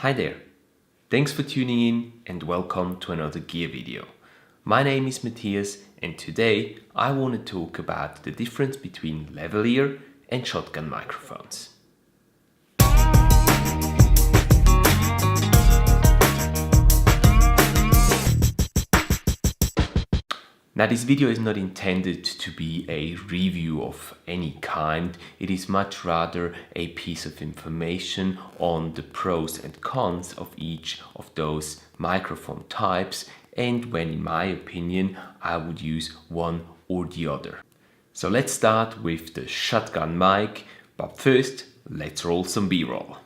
Hi there, thanks for tuning in and welcome to another gear video. My name is Matthias and today I want to talk about the difference between lavalier and shotgun microphones. Now this video is not intended to be a review of any kind, it is much rather a piece of information on the pros and cons of each of those microphone types and when in my opinion I would use one or the other. So let's start with the shotgun mic, but first let's roll some B-roll.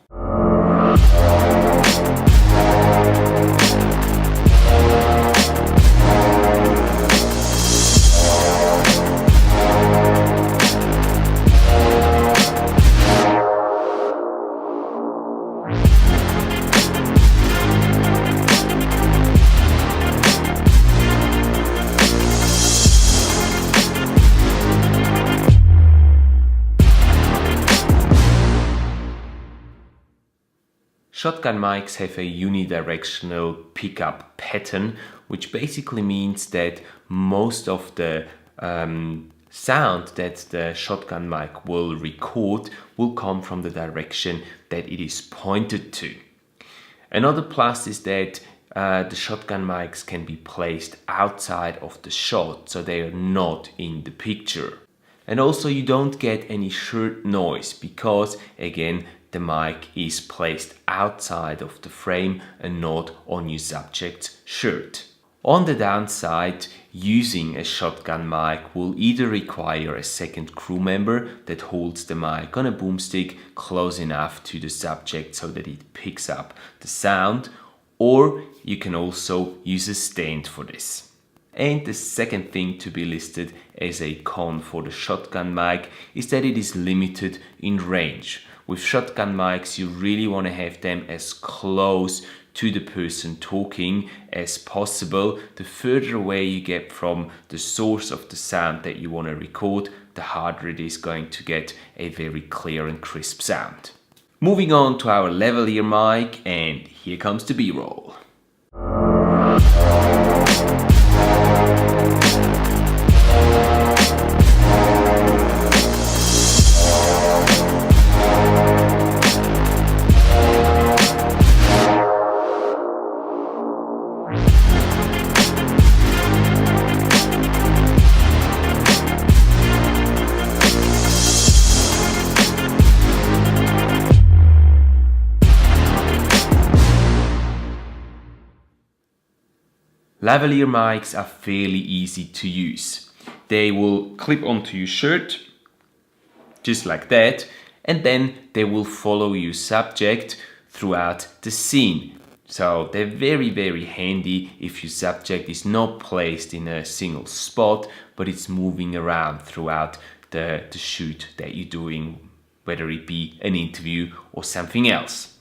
Shotgun mics have a unidirectional pickup pattern, which basically means that most of the sound that the shotgun mic will record will come from the direction that it is pointed to. Another plus is that the shotgun mics can be placed outside of the shot, so they are not in the picture. And also you don't get any shirt noise because, again, the mic is placed outside of the frame and not on your subject's shirt. On the downside, using a shotgun mic will either require a second crew member that holds the mic on a boomstick close enough to the subject so that it picks up the sound, or you can also use a stand for this. And the second thing to be listed as a con for the shotgun mic is that it is limited in range. With shotgun mics, you really want to have them as close to the person talking as possible. The further away you get from the source of the sound that you want to record, the harder it is going to get a very clear and crisp sound. Moving on to our lavalier mic, and here comes the B-roll. Lavalier mics are fairly easy to use. They will clip onto your shirt, just like that, and then they will follow your subject throughout the scene. So they're very handy if your subject is not placed in a single spot, but it's moving around throughout the shoot that you're doing, whether it be an interview or something else.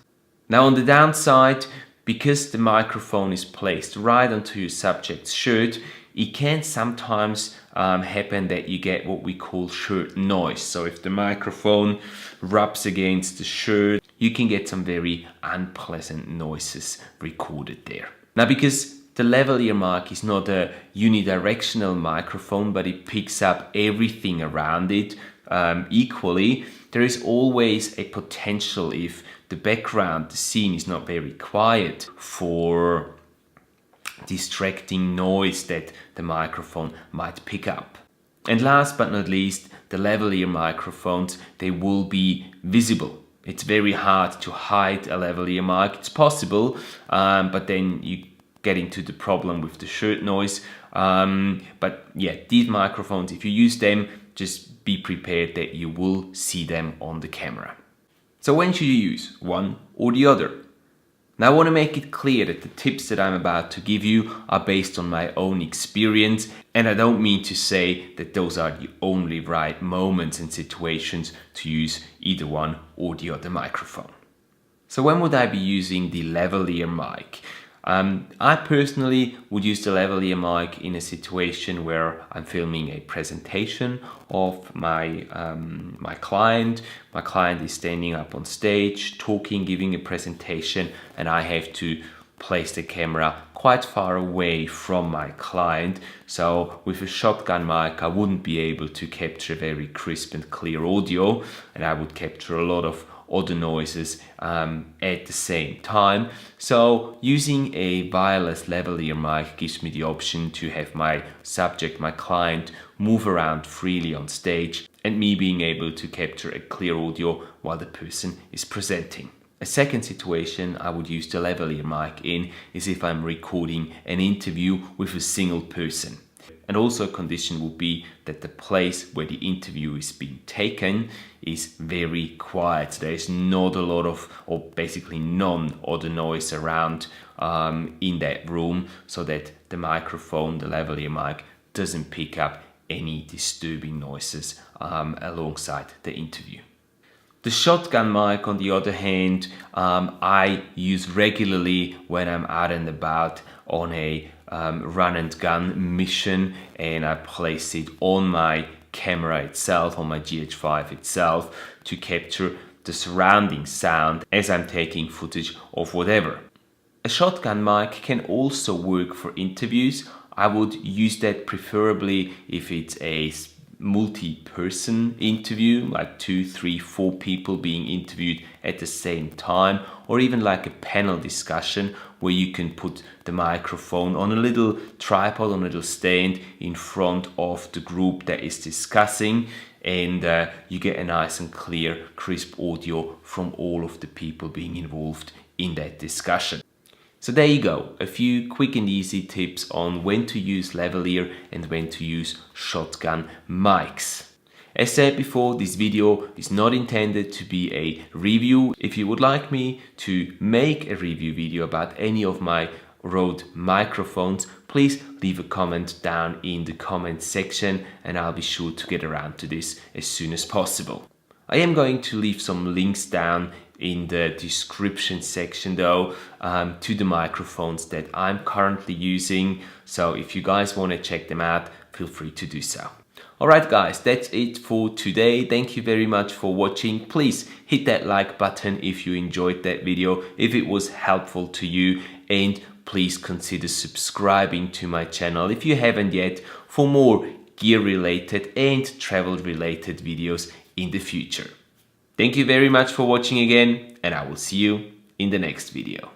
Now on the downside, because the microphone is placed right onto your subject's shirt, it can sometimes happen that you get what we call shirt noise. So if the microphone rubs against the shirt, you can get some very unpleasant noises recorded there. Now, because the lavalier mic is not a unidirectional microphone, but it picks up everything around it equally, there is always a potential, if the background, the scene is not very quiet, for distracting noise that the microphone might pick up. And last but not least, the lavalier microphones, they will be visible. It's very hard to hide a lavalier mic. It's possible, but then you get into the problem with the shirt noise. But yeah, these microphones, if you use them, just be prepared that you will see them on the camera. So when should you use one or the other? Now I want to make it clear that the tips that I'm about to give you are based on my own experience, and I don't mean to say that those are the only right moments and situations to use either one or the other microphone. So when would I be using the lavalier mic? I personally would use the lavalier mic in a situation where I'm filming a presentation of my client. My client is standing up on stage, talking, giving a presentation, and I have to place the camera quite far away from my client. So with a shotgun mic, I wouldn't be able to capture very crisp and clear audio, and I would capture a lot of other noises at the same time. So using a wireless lavalier mic gives me the option to have my subject, my client, move around freely on stage, and me being able to capture a clear audio while the person is presenting. A second situation I would use the lavalier mic in is if I'm recording an interview with a single person. And also a condition would be that the place where the interview is being taken is very quiet. There is not a lot of, or basically none other noise around in that room, so that the microphone, the lavalier mic, doesn't pick up any disturbing noises alongside the interview. The shotgun mic, on the other hand, I use regularly when I'm out and about on a run and gun mission, and I place it on my camera itself, on my GH5 itself, to capture the surrounding sound as I'm taking footage of whatever. A shotgun mic can also work for interviews. I would use that preferably if it's a multi-person interview, like 2, 3, 4 people being interviewed at the same time, or even like a panel discussion where you can put the microphone on a little tripod, on a little stand in front of the group that is discussing, and you get a nice and clear, crisp audio from all of the people being involved in that discussion. So there you go, a few quick and easy tips on when to use lavalier and when to use shotgun mics. As said before, this video is not intended to be a review. If you would like me to make a review video about any of my Rode microphones, please leave a comment down in the comment section and I'll be sure to get around to this as soon as possible. I am going to leave some links down in the description section though to the microphones that I'm currently using, so if you guys want to check them out, feel free to do so. Alright guys, that's it for today. Thank you very much for watching. Please hit that like button if you enjoyed that video, if it was helpful to you, and please consider subscribing to my channel if you haven't yet, for more gear related and travel related videos in the future. Thank you very much for watching again, and I will see you in the next video.